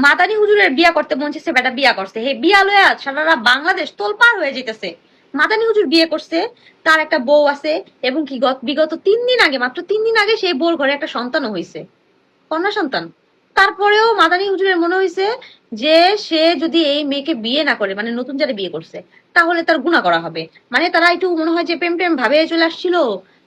মাদানি হুজুরের বিয়া করতে মন চাইছে, বেটা বিয়া করছে, হে বিয়া লয়া সারা বাংলাদেশ তোলপাড় হয়ে যেতেছে। মাদানি হুজুর বিয়ে করছে, তার একটা বউ আছে, এবং কি বিগত 3 দিন আগে, মাত্র 3 দিন আগে সেই বউর ঘরে একটা সন্তানও হয়েছে, কন্যা সন্তান। তারপরেও মাদানি হুজুরের মনে হয়েছে যে সে যদি এই মেয়েকে বিয়ে না করে, মানে নতুন যারা বিয়ে করছে, তাহলে তার গুনাহ করা হবে। মানে তারা একটু মনে হয় যে প্রেম প্রেম ভাবে চলে আসছিল,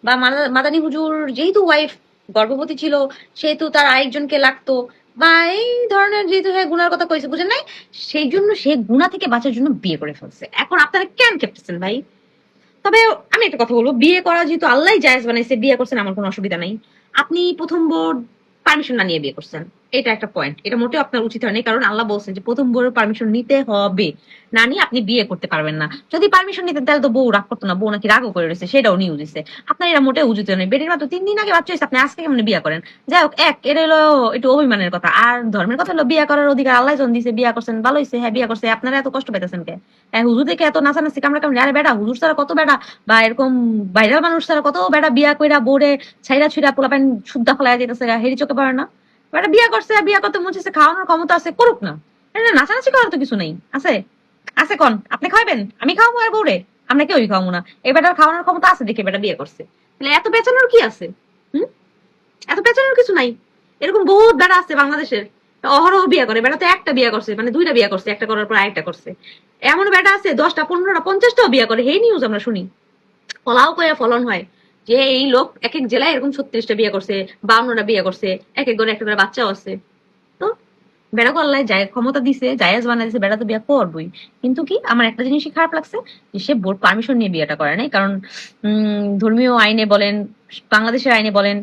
বা মাদানি হুজুর যেহেতু ওয়াইফ গর্ভবতী ছিল, সেহেতু তার আরেকজনকে লাগতো, বা এই ধরনের যেহেতু গুনার কথা কইছে, বুঝেন নাই, সেই জন্য সে গুনাহ থেকে বাঁচার জন্য বিয়ে করে ফেলছে। এখন আপনারা কেন খেপতেছেন ভাই? তবে আমি একটা কথা বলবো, বিয়ে করা যেহেতু আল্লাহ জায়েজ বানাইছে, বিয়ে করছেন, আমার কোনো অসুবিধা নাই। আপনি প্রথম বোর পারমিশন না নিয়ে বিয়ে করছেন, এটা একটা পয়েন্ট, এটা মোটেও আপনার উচিত হয়নি, কারণ আল্লাহ বলছেন যে প্রথম বউর পারমিশন নিতে হবে, না নিয়ে আপনি বিয়ে করতে পারবেন না। যদি পারমিশন নিতেন তাহলে তো বউ রাগ করতো না, বউ নাকি রাগও করে রয়েছে, সেটাও নিউজ দিচ্ছে। আপনার এটা মোটেও উচিত হয়নি। বেটির মাত্র 3 দিন আগে বাচ্চা হয়েছে, আপনি আজকে কেমন বিয়ে করেন? যাই হোক, এটা হলো একটু অভিমানের কথা। আর ধর্মের কথা হলো, বিয়ে করার অধিকার আল্লাহ জন দিছে, বিয়ে করছেন ভালো হয়েছে, হ্যাঁ বিয়ে করছে, আপনারা এত কষ্ট পেতেছেন কে? হ্যাঁ, হুজুর দেখে এত নাচানাচি কামড়া কামড়ি, আরে বেটা হুজুর ছাড়া কত বেটা, বা এরকম ভাইরাল মানুষ ছাড়া কত বেটা বিয়া কইরা বোরে ছাইরা ছুইরা পোলাপান শুদ্ধা ফেলাইয়া যেতেছে, হেরি চোখে পড়ে না? বেটা বিয়া করছে, বিয়া করতে মন চাইছে, খাওয়ানোর ক্ষমতা আছে, করুক না। নাচানাচি করার তো কিছু নেই, আছে? আছে কোন? আপনি খাওয়াবেন, আমি খাওয়াবো আর বউরে? আমরা কেউই খাওয়াবো না। এই বেটার খাওয়ানোর ক্ষমতা আছে দেখে বেটা বিয়ে করছে, তাহলে এত পেঁচানোর কি আছে? হুম, এত পেঁচানোর কিছু নাই। এরকম বহুত বেটা আছে বাংলাদেশের, অহরহ বিয়ে করে। বেটা তো একটা বিয়ে করছে, মানে 2টা বিয়ে করছে, একটা করার পর আরেকটা করছে। এমন বেটা আছে 10টা 15টা 50টাও বিয়ে করে, এই নিউজ আমরা শুনি। ফলাও করে ফলন হয় যে এই লোক এক এক জেলায় এরকম 36টা বিয়ে করছে, 52টা বিয়ে করছে, এক এক করে একটা করে বাচ্চাও আছে। তো বেড়া আল্লাহ যায় ক্ষমতা দিছে, জায়েজ বানাই দিছে, বেড়া তো বিয়ে করবই। কিন্তু কি আমার একটা জিনিসই খারাপ লাগছে, যে সে বোর্ড পারমিশন নিয়ে বিয়েটা করে নাই। কারণ ধর্মীয় আইনে বলেন, বাংলাদেশের আইনে বলেন,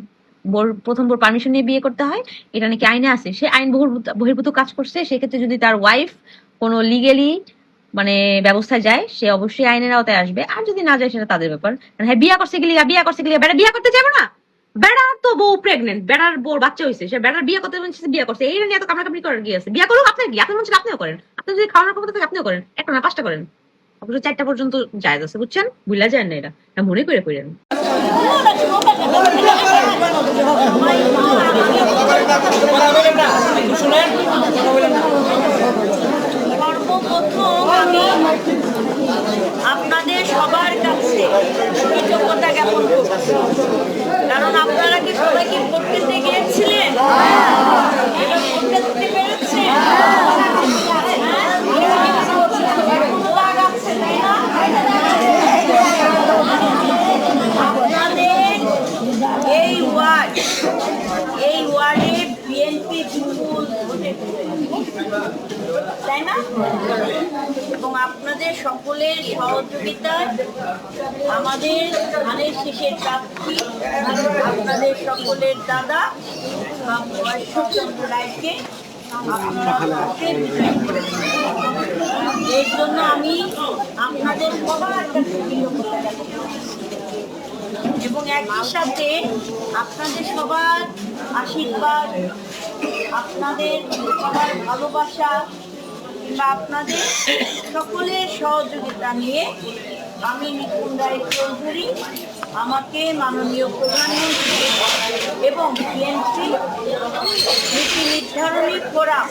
প্রথম বোর পারমিশন নিয়ে বিয়ে করতে হয়, এটা নাকি আইনে আছে। সে আইন বহির্ভূত কাজ করছে, সেক্ষেত্রে যদি তার ওয়াইফ কোনো লিগেলি মানে ব্যবস্থায় যায়, সে অবশ্যই আইনের আওতায় আসবে। আর যদি না যায়, সেটা তাদের ব্যাপার। হ্যাঁ, বিয়ে করছে গেলি, বিয়ে করছে গেলি, বেড়া বিয়ে করতে যাবে না? বেড়ার তো বউ প্রেগনেন্ট, বেড়ার বউর বাচ্চা হয়েছে, সে বেড়ার বিয়ে করতে বলছে, বিয়ে করছে, এই নিয়ে তো কামড়াকামড়ি করার কি আছে? বিয়ে করুক, আপনার কি? আপনার মনে আপনিও করেন, আপনি যদি খাওয়ানোর ক্ষমতা থাকে আপনিও করেন, একটা না 5টা করেন, অবশ্য 4টা পর্যন্ত জায়েজ আছে, বুঝছেন? ভুলা যায় না, এটা মনে করে করেন। আপনাদের সবার কাছে কৃতজ্ঞতা জ্ঞাপন করছি, কারণ আপনারা কি সবাই কি ভোট দিতে গিয়েছিলেন? এবার ভোট দিতে পেরেছেন? আপনাদের এই ওয়ার্ডে বিএনপি বিপুল ভোটে, তাই না? এবং আপনাদের সকলের সহযোগিতায় আমাদের ধানের শেষের প্রার্থী, আপনাদের সকলের দাদা ঈশ্বরচন্দ্র রায়কে এর জন্য আমি আপনাদের সবার কাছে কৃতজ্ঞতা জ্ঞাপন করছি। এবং একই সাথে আপনাদের সবার আশীর্বাদ, আপনাদের সবার ভালোবাসা কিংবা আপনাদের সকলের সহযোগিতা নিয়ে আমি নিপুণ রায় চৌধুরী আমাকে মাননীয় প্রধানমন্ত্রী এবং বিএনপি নীতি নির্ধারণী ফোরাম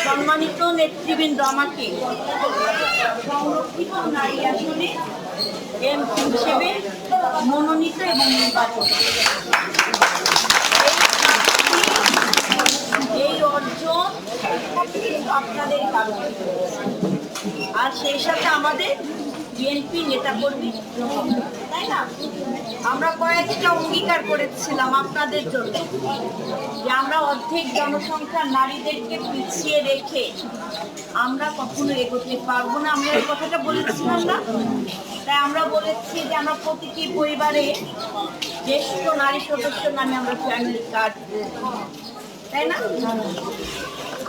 সম্মানিত নেতৃবৃন্দ আমাকে সংরক্ষিত নারী আসনে এমপি হিসেবে মনোনীত এবং নির্বাচিত। এই অর্জন আপনাদের কারণে, আর সেই সাথে আমাদের বিএনপি নেতাকর্মী, তাই না? আমরা কয়েকটা অঙ্গীকার করেছিলাম আপনাদের জন্য, যে আমরা অর্ধেক জনসংখ্যার নারীদেরকে পিছিয়ে রেখে আমরা কখনো এগোতে পারবো না। আমরা এই কথাটা বলেছিলাম না? তাই আমরা বলেছি যে আমরা প্রতিটি পরিবারে জ্যেষ্ঠ নারী সদস্য নামে আমরা ফ্যামিলি কার্ড, তাই না?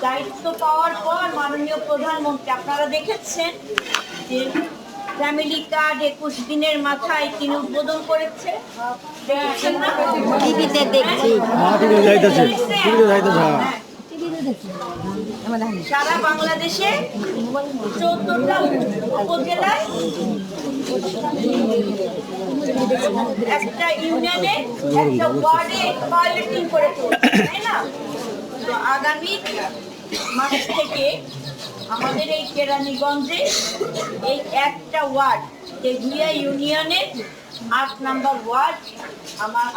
দায়িত্ব পাওয়ার পর মাননীয় প্রধানমন্ত্রী আপনারা দেখেছেন যে ফ্যামিলি কার্ড 21 দিনের মাথায় তিনি উদ্বোধন করেছে, দেখেছেন না? টিভিতে দেখছি, সারা বাংলাদেশে 14টা উপজেলায় একটা ইউনিয়নে একটা ওয়ার্ডে টয়লেটিং করে চলছে, তাই না? তো আগামী মাস থেকে আমাদের এই কেরানীগঞ্জে এই একটা ওয়ার্ড তেঘুরিয়া ইউনিয়নের 8 নম্বর ওয়ার্ড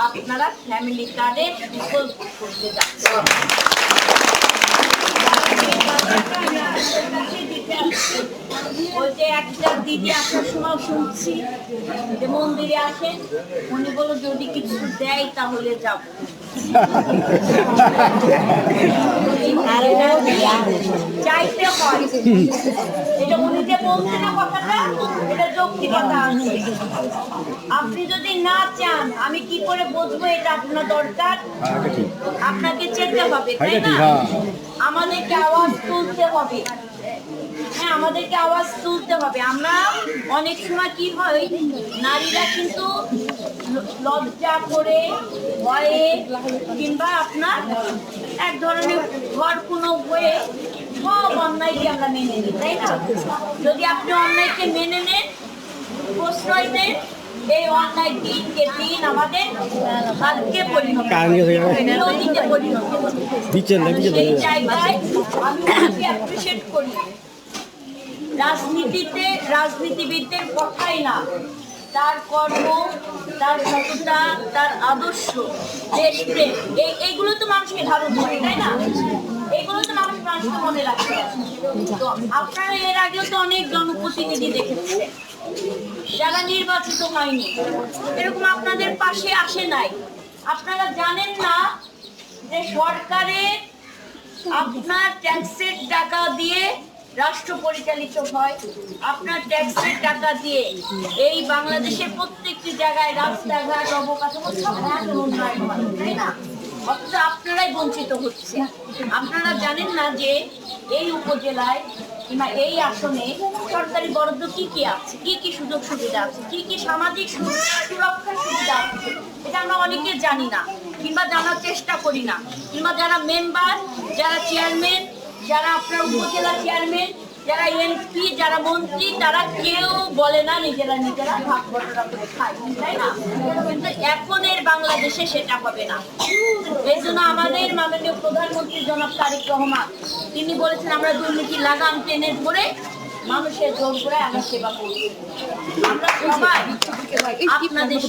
আপনারা ফ্যামিলি কার্ডে বিকল্প করতে যাচ্ছেন। ওই যে একটা দিদি আসার সময় শুনছি যে মন্দিরে আসেন, উনি বলো যদি কিছু দেয় তাহলে যাব। চাইতে হয়, এটা উনি যে বলছে না কথাটা, এটা যৌক্তিকতা আছে। আপনি যদি না চান, আমি কি করে বুঝবো এটা আপনার দরকার? আপনাকে চেতে হবে, তাই না? আমাদেরকে আওয়াজ তুলতে হবে। হ্যাঁ, আমাদেরকে আওয়াজ তুলতে হবে। আমরা অনেক সময় কি হয়, নারীরা কিন্তু লজ্জা করে, ভয়ে, কিংবা আপনার এক ধরনের ঘর কোনো হয়ে সব অন্যায়কে আমরা মেনে নিই, তাই না? যদি আপনি অন্যায়কে মেনে নেন, প্রশ্রয় দেন, এই অন্যায় দিনকে দিন আমাদের ভাগ্যে পরিণত বিরোধীতে পরিণত সেই জায়গায় আমি ওনাকে অ্যাপ্রিসিয়েট করি। রাজনীতিতে রাজনীতিবিদদের কথাই না, তার কর্ম, তার সততা, তার আদর্শ, দেশপ্রেম, এইগুলো তো মানুষকে ধারণ করে, তাই না? এগুলো তো মানুষকে মনে রাখতে হবে। তো আপনারা এর আগেও তো অনেক জনপ্রতিনিধি দেখেছেন যারা নির্বাচিত হয়নি, এরকম আপনাদের পাশে আসে নাই। আপনারা জানেন না যে সরকারের আপনার ট্যাক্সের টাকা দিয়ে রাষ্ট্র পরিচালিত হয়, আপনার ট্যাক্সের টাকা দিয়ে এই বাংলাদেশের প্রত্যেকটি জায়গায় রাস্তাঘাট, অবকাঠামো সব উন্নয়ন হয়, তাই না? অথচ আপনারাই বঞ্চিত হচ্ছে। আপনারা জানেন না যে এই উপজেলায় কিংবা এই আসনে সরকারি বরাদ্দ কি কি আছে, কি কি সুযোগ সুবিধা আছে, কি কি সামাজিক সুরক্ষার সুবিধা আছে, এটা আমরা অনেকে জানি না, কিংবা জানার চেষ্টা করি না। কিংবা যারা মেম্বার, যারা চেয়ারম্যান, যারা আপনার উপজেলা চেয়ারম্যান, যারা এমপি, যারা মন্ত্রী, তারা কেউ বলে না নিজেরা ভাগ বটরা করে খায়, তাই না? কিন্তু এখনের বাংলাদেশে সেটা হবে না। এই জন্য আমাদের মাননীয় প্রধানমন্ত্রী জনাব তারেক রহমান তিনি বলেছেন, আমরা দুর্নীতি লাগাম টেনে ধরে মানুষের জোর করে আমরা সেবা করি। আমরা সবাই আপনাদের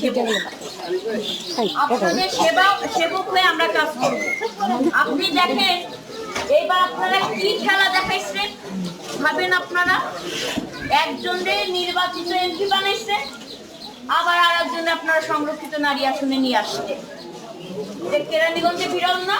সেবক হয়ে আমরা কাজ করব। আপনি দেখেন এবার আপনারা কি খেলা দেখাইছেন, ভাবেন আপনারা একজনের নির্বাচিত এমপি বানাইছেন, আবার আর একজনে আপনারা সংরক্ষিত নারী আসনে নিয়ে আসছে। কেরানীগঞ্জে বিরল না?